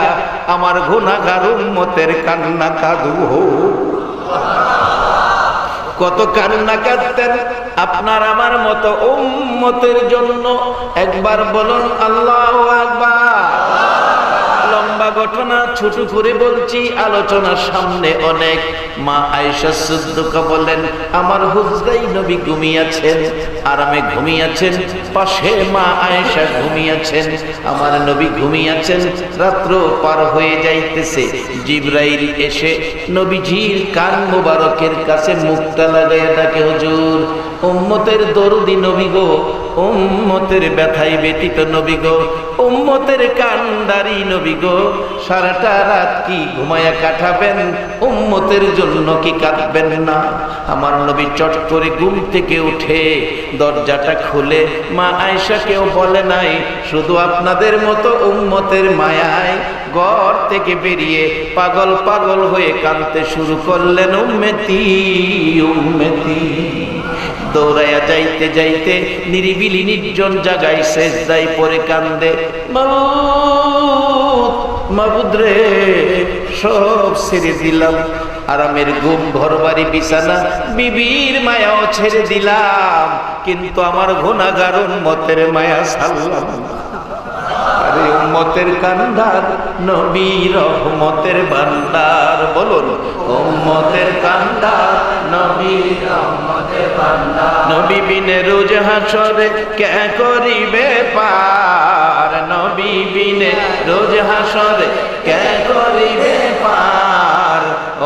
আমার গুনাহগার উম্মতের কান্না কাঁদব। কত কান্না কাঁদতেন আপনার আমার মতো উম্মতের জন্য। একবার বলুন আল্লাহু আকবার। লম্বা ঘটনা ছোট করে বলছি, আলোচনার সামনে অনেক। মা আয়েশা সিদ্দিকা বলেন, আমার হুজরাই নবী ঘুমিয়েছেন, আরামে ঘুমিয়েছেন। পাশে মা আয়েশা ঘুমিয়েছেন, আমার নবী ঘুমিয়েছেন। রাত্র পার হয়ে যাইতেছে, জিবরাইল এসে নবীজির কান মোবারকের কাছে মুখটা লাগাইয়া ডাকে, হুজুর উম্মতের দরদি নবী গো, উম্মতের ব্যথায় ব্যতীত নবী গো, উম্মতের কান্দারি নবী গো, সারাটা রাত কি ঘুমায়া কাটাবেন? উম্মতের জন্য কি কাঁদবেন না? আমার নবী চট করে ঘুম থেকে উঠে দরজাটা খুলে মা আয়েশাকেও বলে নাই, শুধু আপনাদের মতো উম্মতের মায়ায় ঘর থেকে বেরিয়ে পাগল পাগল হয়ে কাঁদতে শুরু করলেন, উম্মতি উম্মতি। দৌড়াইয়া যাইতে যাইতে নিরিবিলি নির্জন জায়গায় সেজদায় পড়ে কান্দে, মাবুদ মাবুদ রে, সব ছেড়ে দিলাম, আরামের ঘুম, ঘরবাড়ি, বিছানা, বিবির মায়াও ছেড়ে দিলাম, কিন্তু আমার গুনাহগার উম্মতের মায়া ছাড়লাম না। আরে উম্মতের কান্দার নবী রহমতের ভান্ডার, বলুন উম্মতের কান্দার নবী রহমতের ভান্ডার। নবী বিনে রোজ হাসরে কে করিবে পার, নবী বিনে রোজ হাসরে কে করিবে পার।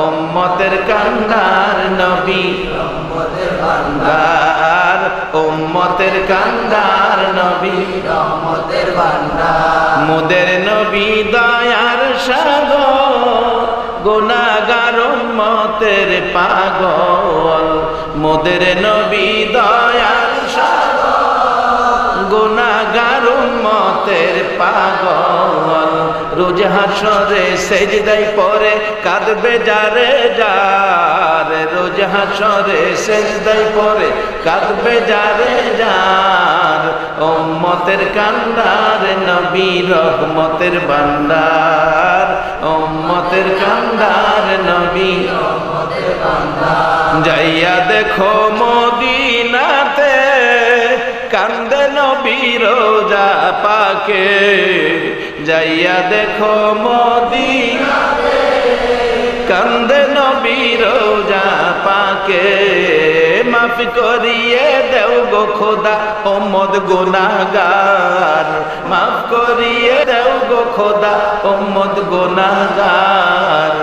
উম্মতের কান্দার নবী রহমতের ভান্ডার, উম্মতের কান্দার নবী রহমতের ভান্ডার। মোদের নবী দয়ার সাগর, গুনাহগার উম্মতের পাগল। মোদের নবী দয়ার সাগর, গুনাহগার উম্মতের পাগল। রোজ হাসরে সেজদায় পড়ে কাঁদবে যারে যার, রোজ হাসরে সেজদায় পড়ে কাঁদবে যারে যার। উম্মতের কান্দার নবী রহমতের ভান্ডার, উম্মতের কান্দার নবী রহমতের ভান্ডার। যাইয়া দেখো মদিনাতে কান্দে নবী রোজা পাকে, যাইয়া দেখো মদিনাতে কান্দে নবী রোজা পাকে। মাফ করিয়ে দেও গো খোদা উম্মত গুনাহগার, মাফ করিয়ে দেও গো খোদা উম্মত গুনাহগার।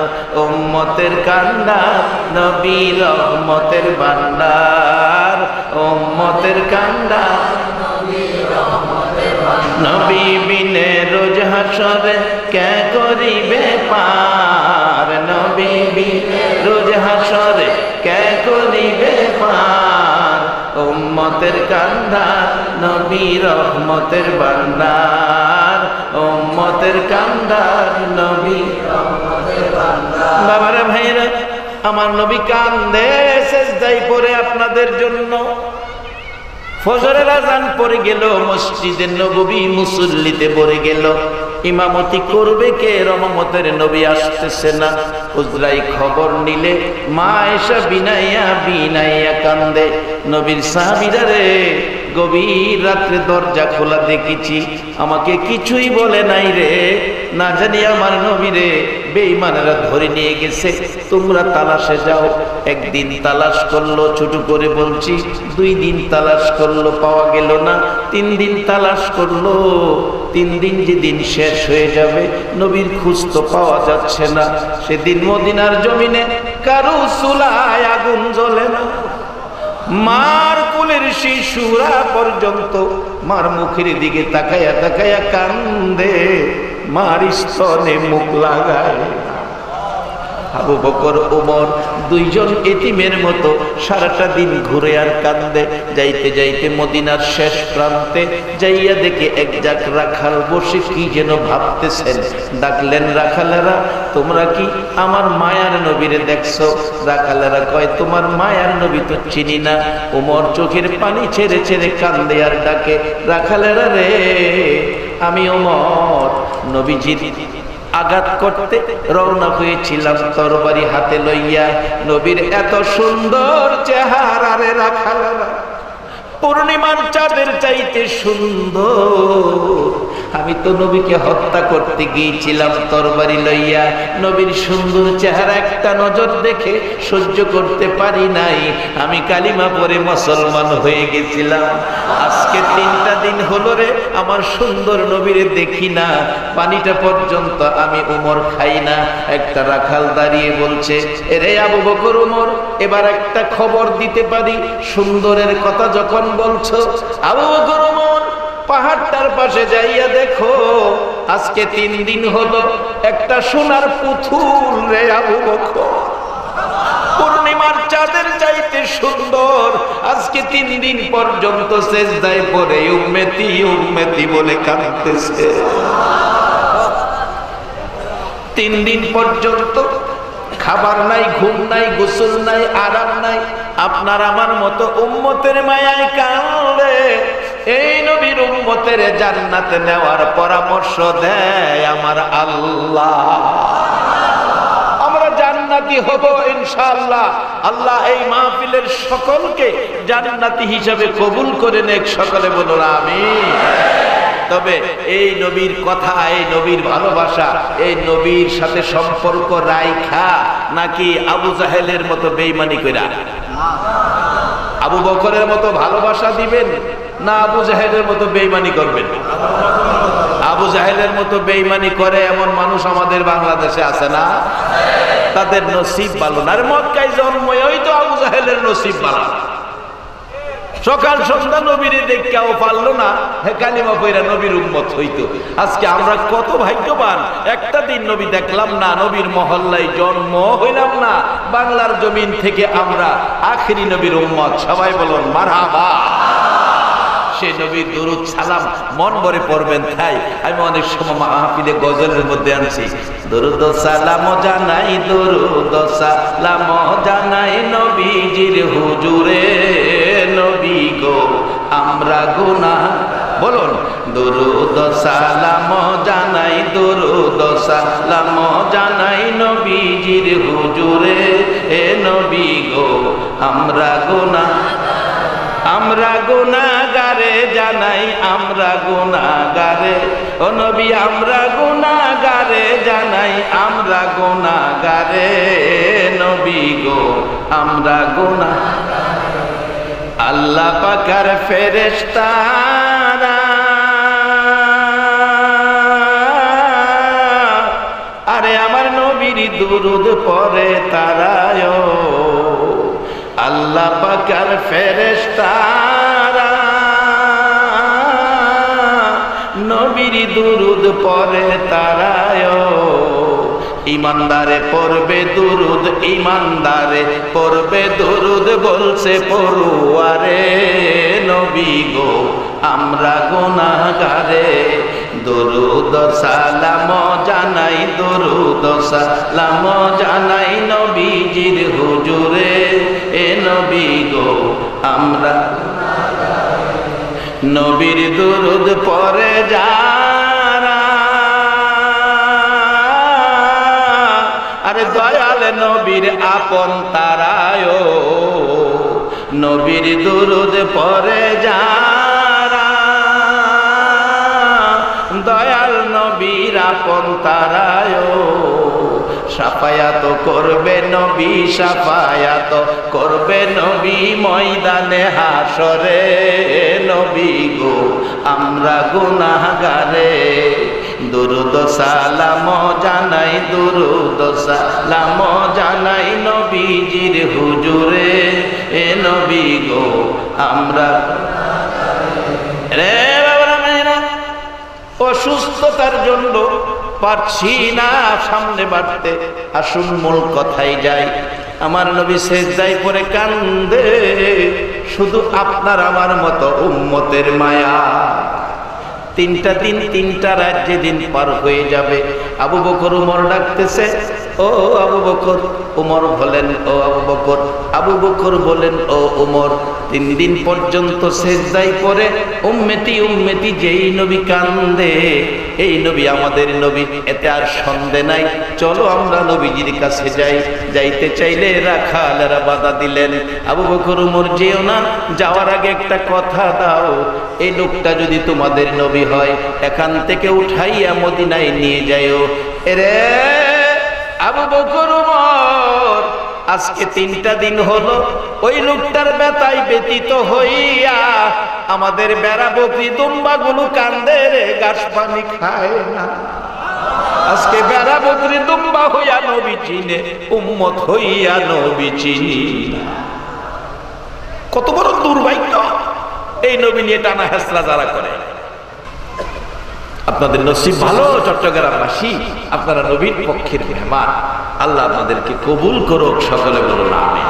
উম্মতের কান্দার নবী রহমতের ভান্ডার, উম্মতের কান্দার নবী রহমতের ভান্ডার। নবী বিনে রোজ হাসরে কে করিবে পার, নবী বিনে রোজ হাসরে কে করিবে পার। উম্মতের কান্দার নবী রহমতের ভান্ডার, উম্মতের কান্দার নবী। বাবারা ভাইরা, আমার নবী কান্দে সেজদায় পড়ে আপনাদের জন্য। ফজরের আজান পড়ে গেল, মসজিদে নববী মুসল্লিতে পড়ে গেল। ইমামতি করবে কে? রহমতের নবী আসতেছে না। হুজরাই খবর নিলে মা এসা বিনাইয়া বিনাইয়া কান্দে। নবীর সাহাবীরা রে, গভীর রাত্রে দরজা খোলা দেখেছি, আমাকে কিছুই বলে নাই রে, না জানি আমার নবী রে বেঈমানেরা ধরে নিয়ে গেছে, তোমরা তালাশে যাও। একদিন তালাশ করলো, ছোট করে বলছি, 2 দিন তালাশ করলো, পাওয়া গেল না। 3 দিন তালাশ করলো, 3 দিন যেদিন শেষ হয়ে যাবে নবীর খোঁজ তো পাওয়া যাচ্ছে না। সেদিন মদিনার জমিনে কারো চুলায় আগুন জ্বলে না, মার কোলের শিশুরা পর্যন্ত মার মুখের দিকে তাকায়া তাকায়া কান্দে, মার স্তনে মুখ লাগায়। আবু বকর ওমর 2 জন এতিমের মতো সারাটা দিন ঘুরে আর কান্দে। যাইতে যাইতে মদিনার শেষ প্রান্তে যাইয়া দেখে এক জাক রাখাল বসে কি যেন ভাবতেছেন। ডাকলেন, রাখালেরা তোমরা কি আমার মায়ার নবীরে দেখছো? রাখালেরা কয়, তোমার মায়ার নবী তো চিনি না। ওমর চোখের পানি ছেড়ে ছেড়ে কান্দে আর ডাকে, রাখালেরা রে, আমি ওমর নবীজির আঘাত করতে রওনা হয়েছিলাম তরবারি হাতে লইয়া। নবীর এত সুন্দর চেহারা রে রাখালেরা, পূর্ণিমার চাঁদের চাইতে সুন্দর। আমি তো নবীকে হত্যা করতে গিয়েছিলাম তরবারি লইয়া। নবীর সুন্দর চেহারা একটা নজর দেখে সহ্য করতে পারি নাই, আমি কালিমা পড়ে মুসলমান হয়ে গেছিলাম। আজকে 3টা দিন হলো রে আমার সুন্দর নবীরে দেখি না, পানিটা পর্যন্ত আমি ওমর খাই না। একটা রাখাল দাঁড়িয়ে বলছে, এরে আবু বকর ওমর, এবার একটা খবর দিতে পারি, সুন্দরের কথা যখন বলছো। আবু বকর ওমর, পাহাড়টার পাশে যাইয়া দেখো, আজকে 3 দিন হলো একটা সোনার পুতুল রে আবু বকর, পূর্ণিমার চাঁদের চাইতে সুন্দর। আজকে 3 দিন পর্যন্ত সেজদায় পড়ে উম্মতি উম্মতি বলে কাঁদতেছে। 3 দিন পর্যন্ত খাবার নাই, ঘুম নাই, গোসল নাই, আরাম নাই। আপনার আমার মতো উম্মতের মায়ায় কাঁদে। এই নবীর উম্মতের জান্নাতে নেওয়ার পরামর্শ দেয় আমার আল্লাহ। আমরা জান্নাতি হব ইনশাআল্লাহ। আল্লাহ এই মাহফিলের সকলকে জান্নাতি হিসাবে কবুল করে নেক, সকলে বলুন আমিন। তবে এই নবীর কথা, এই নবীর ভালোবাসা, এই নবীর সাথে সম্পর্ক রাইখা নাকি আবু জাহেলের মতো বেঈমানি কইরা? আবু বকরের মতো ভালোবাসা দিবেন না আবু জাহেলের মতো বেঈমানি করবেন? আবু জাহেলের মতো বেঈমানি করে এমন মানুষ আমাদের বাংলাদেশে আছে না? তাদের নসিব ভালো না। আর মক্কায় জন্মই তো আবু জাহেলের নসিব ভালো। সকাল সন্ধ্যা নবীরে দেখাও পারলো না, কালিমা পয়রা নবীর উম্মত হইতো। আজকে আমরা কত ভাগ্যবান, একটা দিন নবী দেখলাম না, নবীর মহল্লায় জন্ম হইলাম না, বাংলার জমিন থেকে আমরা আখেরি নবীর উম্মত। সবাই বলুন মারহাবা। সে নবীর দরুদ সালাম মন ভরে পড়বেন। তাই আমি অনেক সময় মাহফিলে গজলের মধ্যে আনছি, দরুদ সালাম জানাই, দরুদ সালাম জানাই নবীজির হুজুরে, নবী গো আমরা গুনাহ। বলুন, দরুদ সালাম জানাই, দরুদ সালাম জানাই নবীজির হুজুরে, এ নবী গো আমরা গুনাহ, আমরা গুনাহগারে জানাই, আমরা গুনাহগারে, ও নবী আমরা গুনাহগারে জানাই, আমরা গুনাহগারে, নবী গো আমরা গুনাহগারে। আল্লাহ পাকের ফেরেশতারা আরে আমার নবীর দুরূদ পড়ে তারায়, আল্লাহ পাকের ফেরেশতারা নবীর দুরূদ পড়ে তারায়। ইমানদারে পড়বে দুরূদ, ইমানদারে পড়বে দুরূদ, বলছে পড়ুয়ারে, নবী গো আমরা গুনাহগারে। দরুদ সালাম জানাই, দরুদ সালাম জানাই নবীজির হুজুরে। এ নবী গো আমরা নবীর দরুদ পড়ে যারা, আরে দয়াল নবীর আপন তারায়, নবীর দরুদ পড়ে যারা, দয়াল নবীর আপন তারায়। সাফায়াত করবে নবী, সাফায়াত করবে নবী ময়দানে হাসরে। নবী গো আমরা গুনাহগারে, দুরুদ সালাম জানাই, দুরুদ সালাম জানাই নবীজির হুজুরে। এ নবী গো আমরা রে বাবা মেয়েরা অসুস্থতার জন্য পারছি না সামনে বাড়তে, আসুন মূল কথায় যাই। আমার নবী সেজদায় পড়ে কান্দে, শুধু আপনার আমার মতো উম্মতের মায়া। 3টা দিন 3টা রাত যেদিন পার হয়ে যাবে, আবু বকর উমর ডাকতেছে, ও আবু বকর। উমর বলেন ও আবু বকর। আবু বকর বলেন ও উমর। 3 দিন পর্যন্ত সেজদায় পড়ে উম্মতি উম্মতি যেই নবী কান্দে, এই নবী আমাদের নবী, এতে আর সন্দেহ নাই। চলো আমরা নবীজির কাছে যাই। যাইতে চাইলে রাখালেরা বাধা দিলেন, আবু বকর উমর যেও না, যাওয়ার আগে একটা কথা দাও, এই লোকটা যদি তোমাদের নবী হয় এখান থেকে উঠাইয়া মদিনায় নিয়ে যাইও। এরে আবু বকর উমর, আজকে 3টা দিন হলো ওই লোকটার ব্যথায় ব্যতীত হইয়া আমাদের বেড়া বকরি দুম্বাগুলো কান্দে রে, ঘাস পানি খায় না। আজকে বেড়া বকরি দুম্বা হইয়া নবী চিনে, উম্মত হইয়া নবী চিনি। কত বড় দুর্ভাগ্য এই নবী নিয়ে টানা হেসরা যারা করে। আপনাদের নসিব ভালো চট্টগ্রামবাসী, আপনারা নবীর পক্ষের মেহমান। আল্লাহ আপনাদেরকে কবুল করুক, সকলে বলুন আমিন।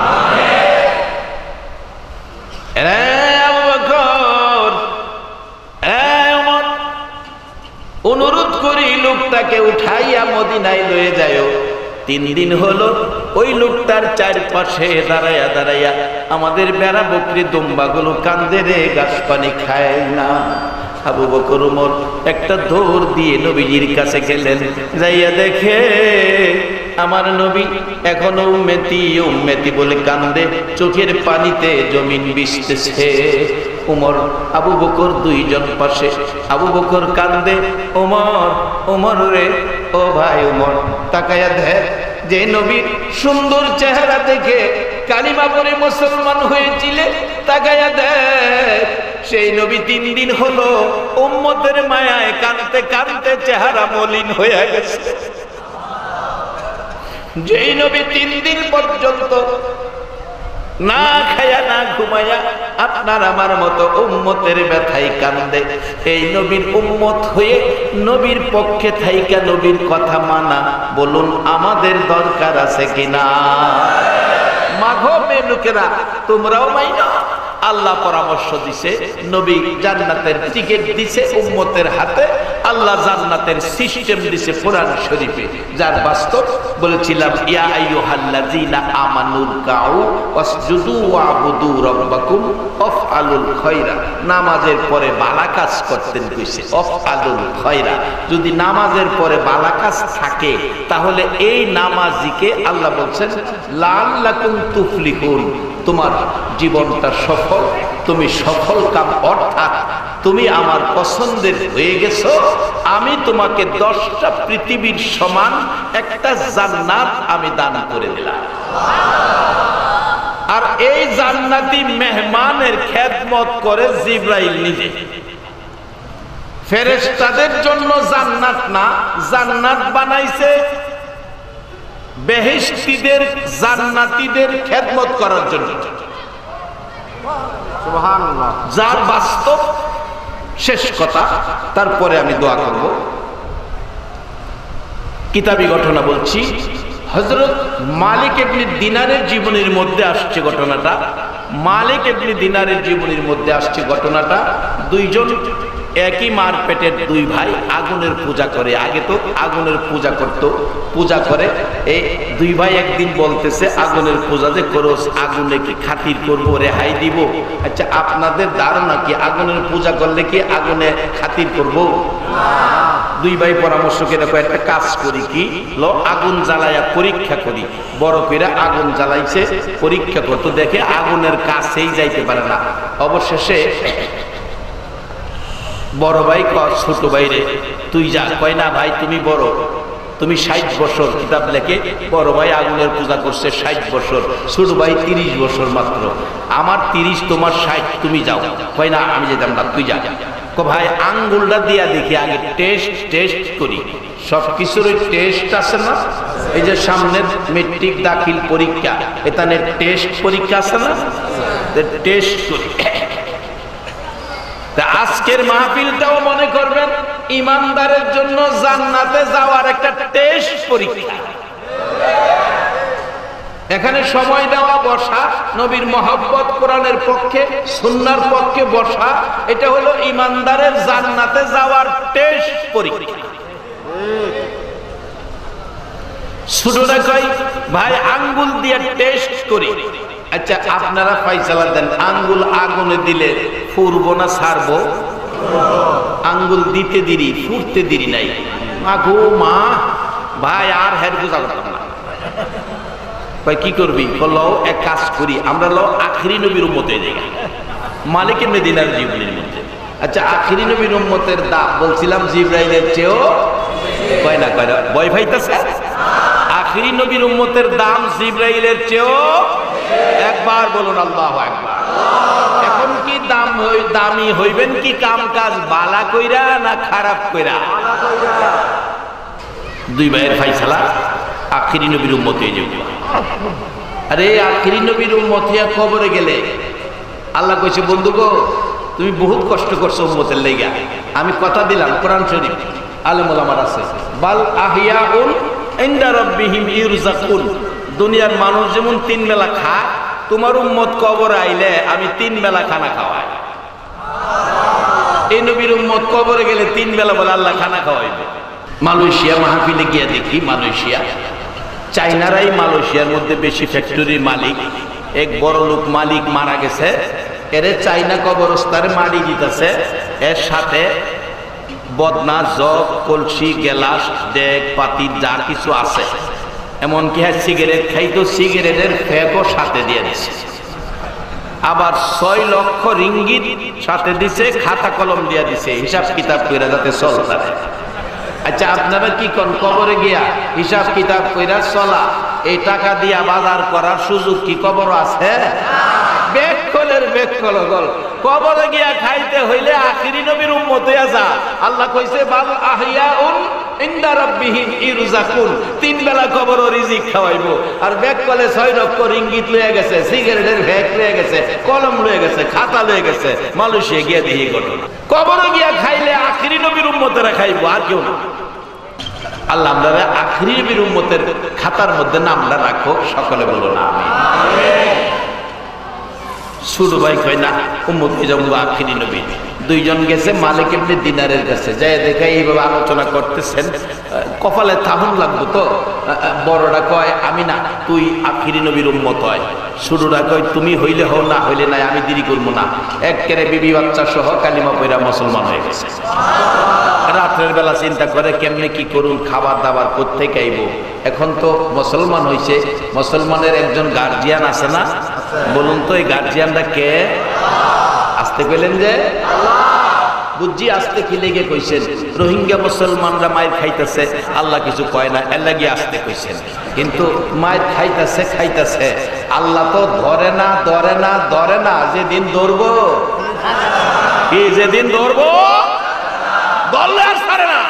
অনুরোধ করি লোকটাকে উঠাইয়া মদিনায় লয়ে যায়। 3 দিন হলো ওই লোকটার চারপাশে দাঁড়াইয়া দাঁড়াইয়া আমাদের বেড়া বকরি দুম্বাগুলো কান্দে রে, ঘাস পানি খায় না। আবু বকর উমর একটা দৌড় দিয়ে নবীজির কাছে গেলেন, যাইয়া দেখে আমার নবী এখনো উম্মতি উম্মতি বলে কান্দে, চোখের পানিতে জমিন ভিজতেছে। উমর আবু বকর 2 জন পাশে, আবু বকর কান্দে, উমর উমর রে, ও ভাই উমর তাকায়া দেখ, যে নবীর সুন্দর চেহারা দেখে কালিমা পড়ে মুসলমান হয়েছিলে, তাকায়া দেখ সেই নবী 3 দিন হলো উম্মতের মায়ায় কাঁদতে কাঁদতে চেহারা মলিন হয়ে গেছে। যেই নবী 3 দিন পর্যন্ত না খায়া না ঘুমায়া আপনার আমার মতো উম্মতের ব্যথায় কান্দে, এই নবীর উম্মত হয়ে নবীর পক্ষে থাইকা নবীর কথা মানা, বলুন আমাদের দরকার আছে কিনা? মাঘো মে লোকেরা তোমরাও মাইনো। আল্লাহ পরামর্শ দিছে, নবী জান্নাতের টিকিট দিছে উম্মতের হাতে, আল্লাহ জান্নাতের সিস্টেম দিছে কোরআন শরীফে, যার বাস্তব বলেছিলাম, ইয়া আইয়ুহাল্লাযীনা আমানুর কাউ ওয়াসজুদু ওয়াবুদু রাব্বাকুম ওয়াফআলুল খায়রা। নামাজের পরে ভালো কাজ করতেন কইছে, ওয়াফআলুল খায়রা। যদি নামাজের পরে ভালো কাজ থাকে তাহলে এই নামাজিকে আল্লাহ বলছেন লাআল্লাকুম তুফলিহুন, তোমার জীবনটা সফল, তুমি সফল কাম, অর্থাৎ তুমি আমার পছন্দের হয়ে গেছো, আমি তোমাকে 10টা পৃথিবীর সমান একটা জান্নাত আমি দান করে দিলাম। আর এই জান্নাতি মেহমানের খেদমত করে জিবরাইল নিজে। ফেরেশতাদের জন্য জান্নাত না, জান্নাত বানাইছে বেহেশতীদের জান্নাতীদের খেদমত করার জন্য। সুবহানাল্লাহ। যার বাস্তব শেষ কথা, তারপরে আমি দোয়া করব। কিতাবী ঘটনা বলছি, হযরত মালিক ইবনে দিনারের জীবনের মধ্যে আসছে ঘটনাটা। মালিক ইবনে দিনারের জীবনের মধ্যে আসছে ঘটনাটা। 2 জন একই মার পেটের দুই ভাই আগুনের পূজা করে। আগে তো আগুনের পূজা করত, পূজা করে। এই দুই ভাই একদিন বলতেছে আগুনের পূজা যে করোস, আগুনে কি খাতির করবো, রেহাই দিব? আচ্ছা, আপনাদের ধারণা কি আগুনের পূজা করলে কি আগুনে খাতির করবো? দুই ভাই পরামর্শ করে একটা কাজ করি, কি লো আগুন জ্বালাইয়া পরীক্ষা করি। বড় কইরা আগুন জ্বালাইছে, পরীক্ষা করতে দেখে আগুনের কাছেই যাইতে পারে না। অবশেষে বড় ভাই ছোট ভাইরে তুই যা, কয় না ভাই তুমি বড়, তুমি 60 বছর, কিতাব লেখে বড় ভাই আগুনের পূজা করছে 60 বছর, ছোট ভাই 30 বছর মাত্র, আমার 30 তোমার 60, তুমি যাও। কয় না আমি যেতাম না, তুই যা। ভাই আঙ্গুলটা দিয়া দেখি, আগে টেস্ট করি। সবকিছুর ওই টেস্ট আছে না? এই যে সামনের মেট্রিক দাখিল পরীক্ষা, এখানে টেস্ট পরীক্ষা আছে না? টেস্ট করি। আজকের মাহফিলটাও মনে করবেন ইমানদারের জন্য জান্নাতে যাওয়ার একটা টেস্ট পরীক্ষা। এখানে সময় দেওয়া, বসা, নবীর মহব্বত, কোরআনের পক্ষে, সুন্নাহর পক্ষে বসা, এটা হলো ইমানদারের জান্নাতে যাওয়ার টেস্ট পরীক্ষা। ছোটরা কয় ভাই আঙ্গুল দিয়ে টেস্ট করি। আচ্ছা, আপনারা ফয়সালা দেন, আঙ্গুল আগুনে দিলে ফুরবো না ছাড়বো? আঙ্গুল দিতে দেরি, ফুটতে দেরি নাই। মাগো মা, ভাই আর হের বোঝা করতাম না। ভাই কি করবি? লও এক কাজ করি, আমরা লও আখিরি নবীর উম্মতের জায়গা, মালিকের মদিনার জীবনের মধ্যে। আচ্ছা, আখিরি নবীর উম্মতের দাম বলছিলাম জিবরাইলের চেয়েও, কয় না ভয় পাইতেছে? আখিরি নবীর উম্মতের দাম জিবরাইলের চেয়েও, একবার বলুন আল্লাহু আকবার। এখন কি দামি হইবেন কি কাম কাজ বালা কইরা না খারাপ কইরা? দুই ভাইয়ের ফাইসালা, আখিরি নবীর উম্মত হয়ে যাবে। আরে আখিরি নবীর উম্মত হইয়া কবরে গেলে আল্লাহ কইছে, বন্ধু গো তুমি বহুত কষ্ট করছো উম্মতের লাইগা, আমি কথা দিলাম, কোরআন শরীফ আলেম ওলামার আছে, বাল আহিয়াউন ইনদা রাব্বিহিম ইরযাকুন। দুনিয়ার মানুষ যেমন 3 বেলা খায়, তোমার উম্মত কবর আইলে আমি 3 বেলা খানা খাওয়াই। এই নবীর উম্মত কবরে গেলে 3 বেলা বলে আল্লাহ খানা খাওয়াইবে। মালয়েশিয়া মাহফিলে গিয়া দেখি, মালয়েশিয়া, চাইনারাই মালয়েশিয়ার মধ্যে বেশি ফ্যাক্টরির মালিক। এক বড় লোক মালিক মারা গেছে, এর চাইনা কবরস্থানে মাটি দিতেছে, এর সাথে বদনা, জগ, কলসি, গেলাস, ডেক, পাতি যা কিছু আছে, এমনকি সিগারেট খাইতো, সিগারেটের ফ্যাকও সাথে দিয়ে দিছে। আবার 6 লক্ষ রিঙ্গিত সাথে দিছে, খাতা কলম দিয়ে দিছে, হিসাব কিতাব কইরা যাতে চলতে। আচ্ছা, আপনারা কি কোন কবরে গিয়া হিসাব কিতাব কইরা চলা, এই টাকা দিয়া বাজার করার সুযোগ কি কবর আছে? কবরে গিয়া খাইতে হইলে আখিরি নবীর উম্মত হইয়া যা। আল্লাহ কইছে বাল আহিয়াউন ইনদা রাব্বিহিম ইরযাকুন, 3 বেলা কবর রিজিক খাওয়াইবো। আর ব্যাগ কলে 6 লক্ষ রিঙ্গিত লয়ে গেছে, সিগারেটের ব্যাগ লয়ে গেছে, কলম লয়ে গেছে, খাতা লয়ে গেছে। মালয়েশিয়া গিয়া দেখি ঘটনা, কবরে গিয়া খাইলে আখিরি নবীর উম্মতেরা খাইবো, আর কেউ না। আল্লাহ আমরা আখিরি নবীর উম্মতের খাতার মধ্যে নামটা রাখো, সকলে বলো না আমিন। ছোট ভাই কয় না উম্মত হয়ে যাবো আখিরি নবী। দুইজন গেছে মালিক ইবনে দিনারের কাছে, যাই দেখে এইভাবে আলোচনা করতেছেন, কপালে থাহুন লাগতো তো। বড়টা কয় আমি না, তুই আখিরি নবীর উম্মত হয়। ছোটটা কয় তুমি হইলে হও, না হইলে নাই, আমি দেরি করবো না। একেবারে বিবি বাচ্চা সহ কালিমা পয়রা মুসলমান হয়ে গেছে। রাত্রের বেলা চিন্তা করে কেমনে কি করুন, খাবার দাবার কোত্থেকে আইব। এখন তো মুসলমান হয়েছে, মুসলমানের একজন গার্জিয়ান আছে না? বলুন তো এই গার্জিয়ানটা কে? আসতে পেলেন যে বুঝছি, আসতে কি লেগে কইছেন? রোহিঙ্গা মুসলমানরা মায়ের খাইতেছে, আল্লাহ কিছু কয় না, এর লাগিয়ে আসতে কইছেন। কিন্তু মায়ের খাইতেছে, আল্লাহ তো ধরে না। যেদিন ধরবো, কি যেদিন ধরবো, ধরলে আর ছাড়ে না।